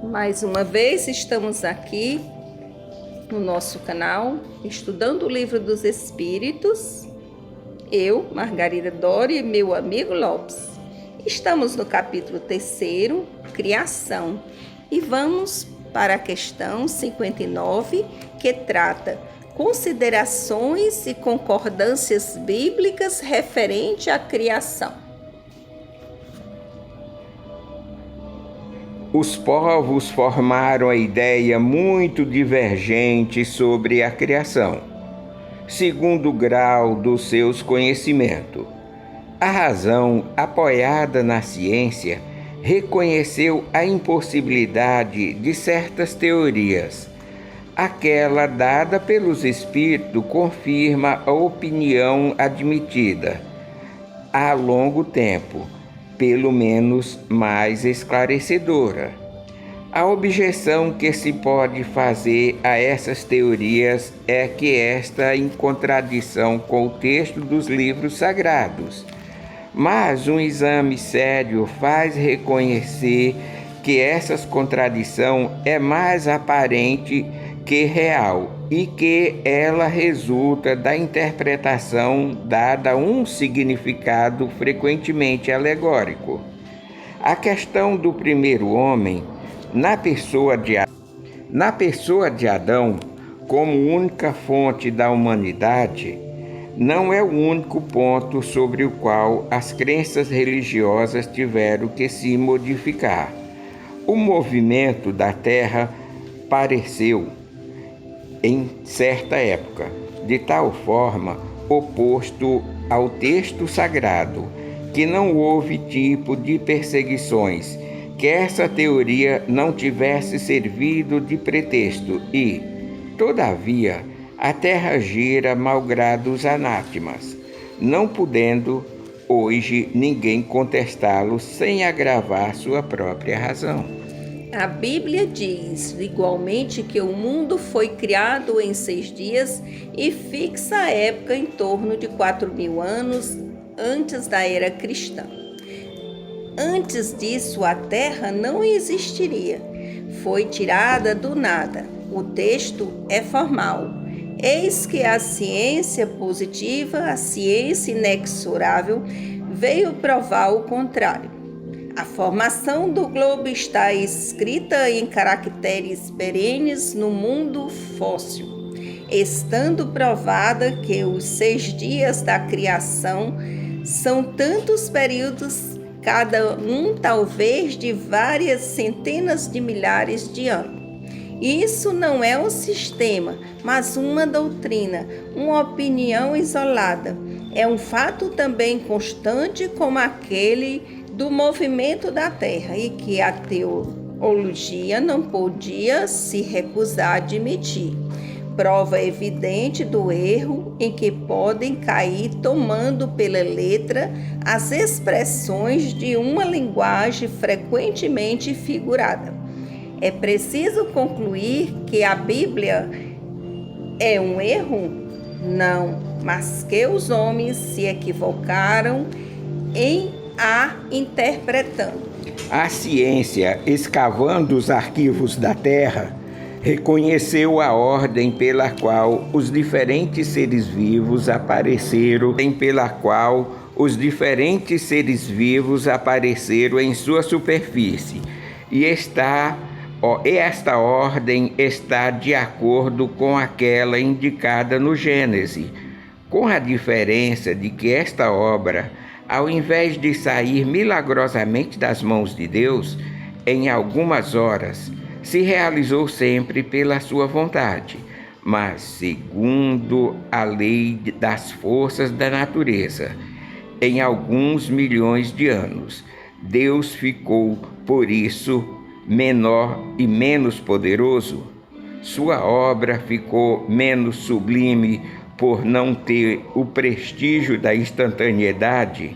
Mais uma vez estamos aqui no nosso canal, estudando o Livro dos Espíritos. Eu, Margarida Dori, e meu amigo Lopes. Estamos no capítulo 3º, Criação, e vamos para a questão 59, que trata considerações e concordâncias bíblicas referente à criação. Os povos formaram a ideia muito divergente sobre a criação, segundo o grau dos seus conhecimentos. A razão, apoiada na ciência, reconheceu a impossibilidade de certas teorias. Aquela dada pelos espíritos confirma a opinião admitida há longo tempo, pelo menos mais esclarecedora. A objeção que se pode fazer a essas teorias é que esta em contradição com o texto dos livros sagrados. Mas um exame sério faz reconhecer que essa contradição é mais aparente que real e que ela resulta da interpretação dada um significado frequentemente alegórico. A questão do primeiro homem, na pessoa de Adão, como única fonte da humanidade, não é o único ponto sobre o qual as crenças religiosas tiveram que se modificar. O movimento da Terra pareceu, em certa época, de tal forma oposto ao texto sagrado, que não houve tipo de perseguições, que essa teoria não tivesse servido de pretexto e, todavia, a terra gira malgrado os anátemas, não podendo hoje ninguém contestá-lo sem agravar sua própria razão. A Bíblia diz, igualmente, que o mundo foi criado em 6 dias e fixa a época em torno de 4.000 anos antes da era cristã. Antes disso, a Terra não existiria. Foi tirada do nada. O texto é formal. Eis que a ciência positiva, a ciência inexorável, veio provar o contrário. A formação do globo está escrita em caracteres perenes no mundo fóssil, estando provada que os 6 dias da criação são tantos períodos, cada um talvez de várias centenas de milhares de anos. Isso não é um sistema, mas uma doutrina, uma opinião isolada. É um fato também constante como aquele do movimento da Terra e que a teologia não podia se recusar a admitir. Prova evidente do erro em que podem cair tomando pela letra as expressões de uma linguagem frequentemente figurada. É preciso concluir que a Bíblia é um erro? Não, mas que os homens se equivocaram em a interpretando. A ciência, escavando os arquivos da Terra, reconheceu a ordem pela qual os diferentes seres vivos apareceram em sua superfície. E esta ordem está de acordo com aquela indicada no Gênesis, com a diferença de que esta obra, ao invés de sair milagrosamente das mãos de Deus, em algumas horas, se realizou sempre pela sua vontade, mas segundo a lei das forças da natureza, em alguns milhões de anos. Deus ficou, por isso, menor e menos poderoso. Sua obra ficou menos sublime por não ter o prestígio da instantaneidade?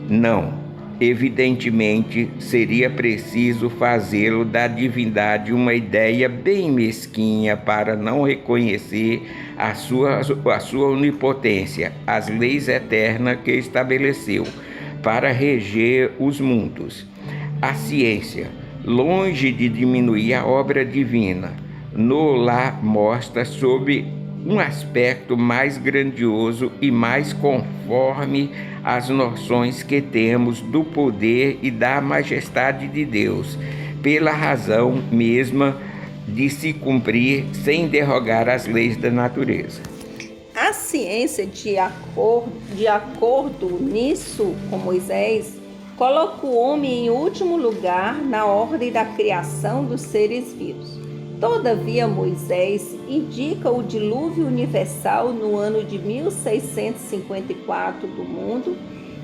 Não. Evidentemente, seria preciso fazê-lo da divindade uma ideia bem mesquinha para não reconhecer a sua onipotência, as leis eternas que estabeleceu para reger os mundos. A ciência, longe de diminuir a obra divina, nos mostra sob um aspecto mais grandioso e mais conforme às noções que temos do poder e da majestade de Deus, pela razão mesma de se cumprir sem derrogar as leis da natureza. A ciência, de acordo nisso com Moisés, coloca o homem em último lugar na ordem da criação dos seres vivos. Todavia, Moisés indica o dilúvio universal no ano de 1654 do mundo,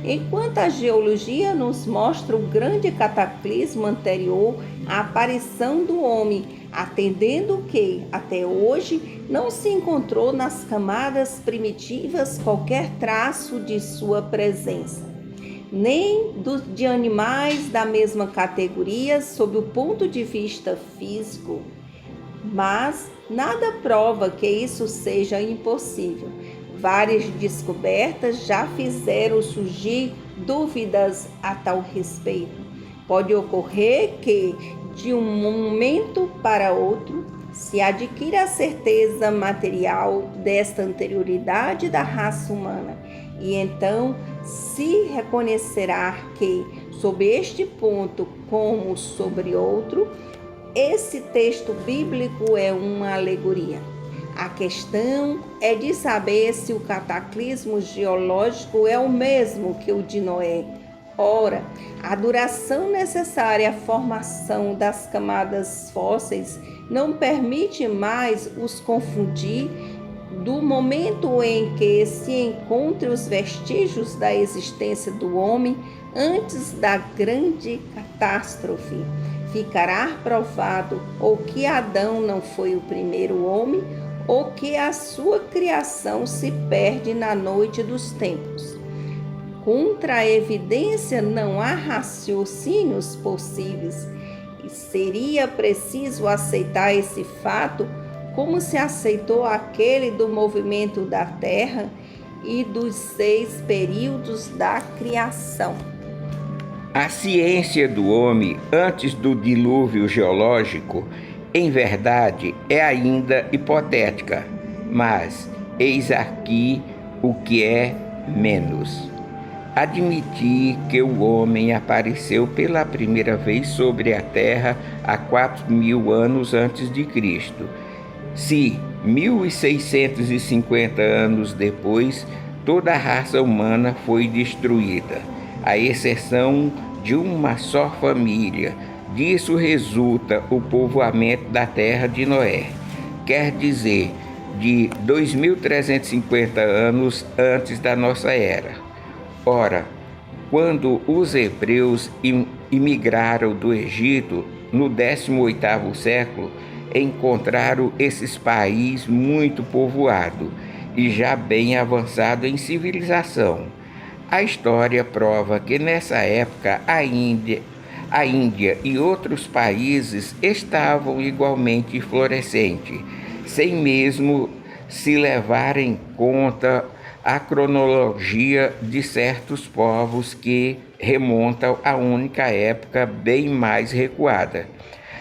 enquanto a geologia nos mostra o grande cataclismo anterior à aparição do homem, atendendo que, até hoje, não se encontrou nas camadas primitivas qualquer traço de sua presença, nem de animais da mesma categoria sob o ponto de vista físico. Mas nada prova que isso seja impossível. Várias descobertas já fizeram surgir dúvidas a tal respeito. Pode ocorrer que, de um momento para outro, se adquira a certeza material desta anterioridade da raça humana, e então se reconhecerá que, sob este ponto como sobre outro, esse texto bíblico é uma alegoria. A questão é de saber se o cataclismo geológico é o mesmo que o de Noé. Ora, a duração necessária à formação das camadas fósseis não permite mais os confundir do momento em que se encontram os vestígios da existência do homem antes da grande catástrofe. Ficará provado ou que Adão não foi o primeiro homem, ou que a sua criação se perde na noite dos tempos. Contra a evidência não há raciocínios possíveis, e seria preciso aceitar esse fato como se aceitou aquele do movimento da Terra e dos 6 períodos da criação. A ciência do homem antes do dilúvio geológico, em verdade, é ainda hipotética, mas eis aqui o que é menos. Admitir que o homem apareceu pela primeira vez sobre a Terra há 4.000 anos antes de Cristo. Se 1.650 anos depois, toda a raça humana foi destruída, à exceção de uma só família. Disso resulta o povoamento da terra de Noé, quer dizer, de 2.350 anos antes da nossa era. Ora, quando os hebreus imigraram do Egito no 18º século, encontraram esses países muito povoados e já bem avançado em civilização. A história prova que nessa época a Índia e outros países estavam igualmente florescentes, sem mesmo se levar em conta a cronologia de certos povos que remontam a única época bem mais recuada.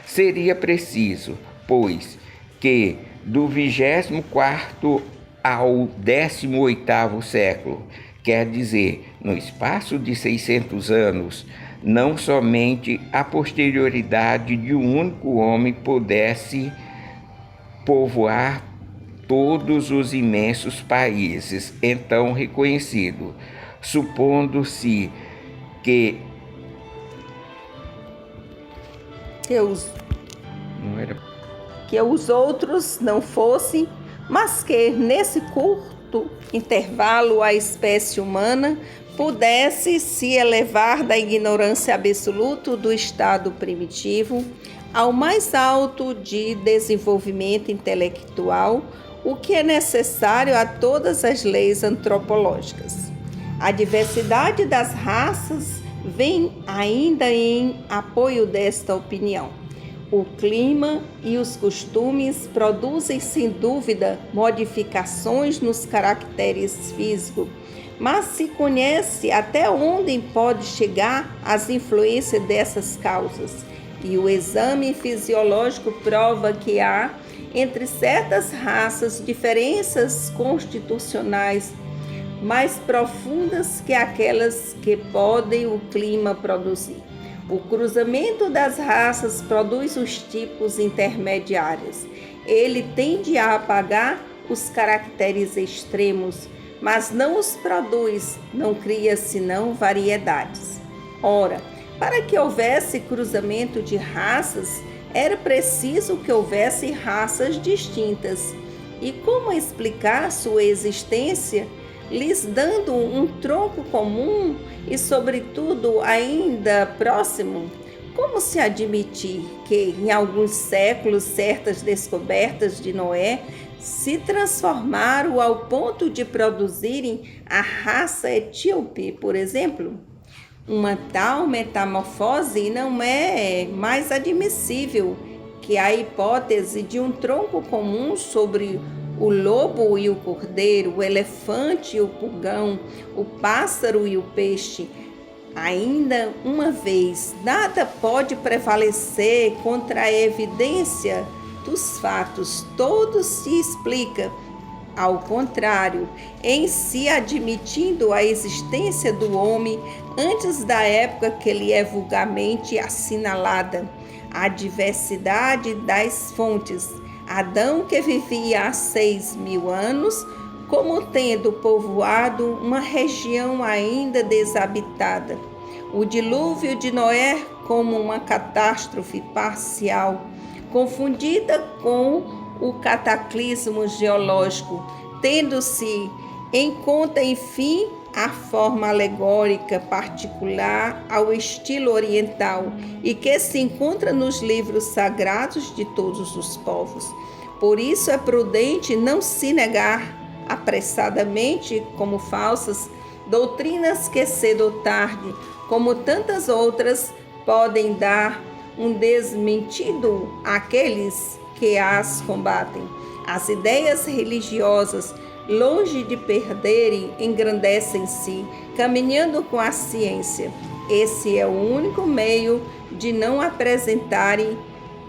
Seria preciso, pois, que do 24º ao 18º século, quer dizer, no espaço de 600 anos, não somente a posterioridade de um único homem pudesse povoar todos os imensos países então reconhecidos, supondo-se que os outros não fossem, mas que nesse curto intervalo a espécie humana pudesse se elevar da ignorância absoluta do estado primitivo ao mais alto de desenvolvimento intelectual, o que é necessário a todas as leis antropológicas. A diversidade das raças vem ainda em apoio desta opinião. O clima e os costumes produzem, sem dúvida, modificações nos caracteres físicos, mas se conhece até onde pode chegar as influências dessas causas. e o exame fisiológico prova que há, entre certas raças, diferenças constitucionais mais profundas que aquelas que podem o clima produzir. O cruzamento das raças produz os tipos intermediários. Ele tende a apagar os caracteres extremos, mas não os produz, não cria senão variedades. Ora, para que houvesse cruzamento de raças, era preciso que houvesse raças distintas. E como explicar sua existência, lhes dando um tronco comum e, sobretudo, ainda próximo? Como se admitir que, em alguns séculos, certas descobertas de Noé se transformaram ao ponto de produzirem a raça etíope, por exemplo? Uma tal metamorfose não é mais admissível que a hipótese de um tronco comum sobre o lobo e o cordeiro, o elefante e o pulgão, o pássaro e o peixe. Ainda uma vez, nada pode prevalecer contra a evidência dos fatos, todo se explica. Ao contrário, em si admitindo a existência do homem antes da época que lhe é vulgarmente assinalada, a diversidade das fontes. Adão, que vivia há 6.000 anos, como tendo povoado uma região ainda desabitada. O dilúvio de Noé como uma catástrofe parcial, confundida com o cataclismo geológico, tendo-se em conta, enfim, a forma alegórica particular ao estilo oriental e que se encontra nos livros sagrados de todos os povos. Por isso é prudente não se negar apressadamente como falsas doutrinas que cedo ou tarde, como tantas outras, podem dar um desmentido àqueles que as combatem. As ideias religiosas, longe de perderem, engrandecem-se, caminhando com a ciência. Esse é o único meio de não apresentarem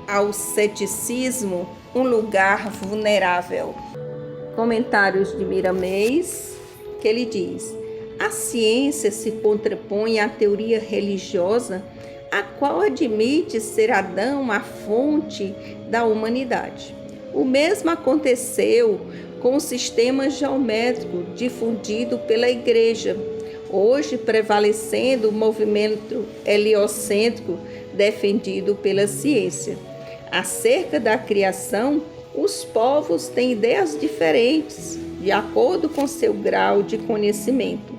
ao ceticismo um lugar vulnerável. Comentários de Miramês, que ele diz: a ciência se contrapõe à teoria religiosa, a qual admite ser Adão a fonte da humanidade. O mesmo aconteceu com o sistema geométrico difundido pela Igreja, hoje prevalecendo o movimento heliocêntrico defendido pela ciência. Acerca da criação, os povos têm ideias diferentes, de acordo com seu grau de conhecimento.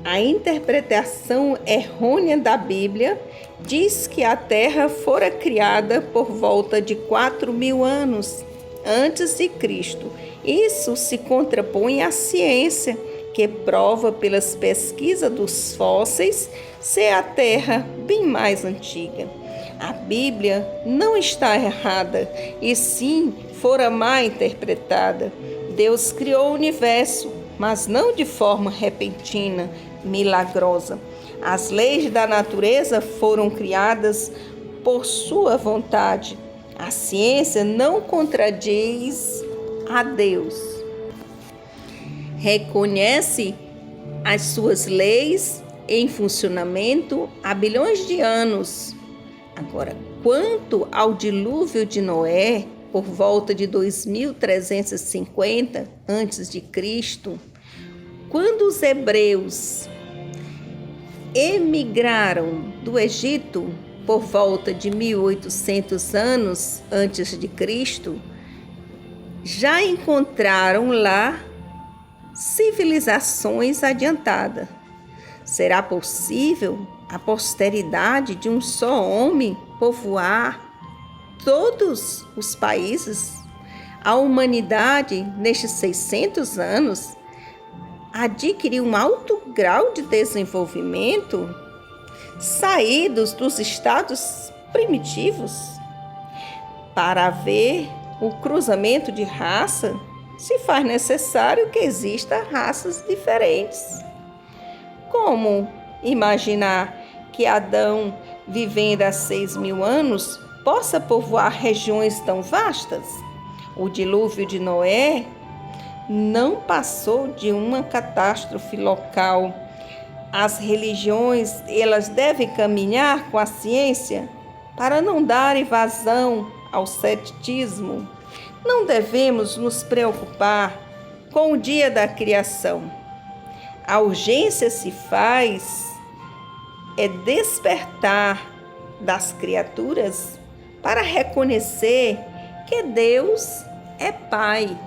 A interpretação errônea da Bíblia diz que a Terra fora criada por volta de 4.000 anos antes de Cristo. Isso se contrapõe à ciência, que prova pelas pesquisas dos fósseis ser a Terra bem mais antiga. A Bíblia não está errada, e sim fora mal interpretada. Deus criou o universo, mas não de forma repentina, milagrosa. As leis da natureza foram criadas por sua vontade. A ciência não contradiz a Deus. Reconhece as suas leis em funcionamento há bilhões de anos. Agora, quanto ao dilúvio de Noé, por volta de 2350 a.C., quando os hebreus emigraram do Egito por volta de 1.800 anos antes de Cristo, já encontraram lá civilizações adiantadas. Será possível a posteridade de um só homem povoar todos os países? A humanidade, nestes 600 anos, adquiriu um alto grau de desenvolvimento, saídos dos estados primitivos. Para haver o cruzamento de raça, se faz necessário que existam raças diferentes. Como imaginar que Adão vivendo há 6.000 anos, possa povoar regiões tão vastas? O dilúvio de Noé não passou de uma catástrofe local. As religiões, elas devem caminhar com a ciência para não darem vazão ao ceticismo. Não devemos nos preocupar com o dia da criação. A urgência se faz despertar das criaturas para reconhecer que Deus é Pai.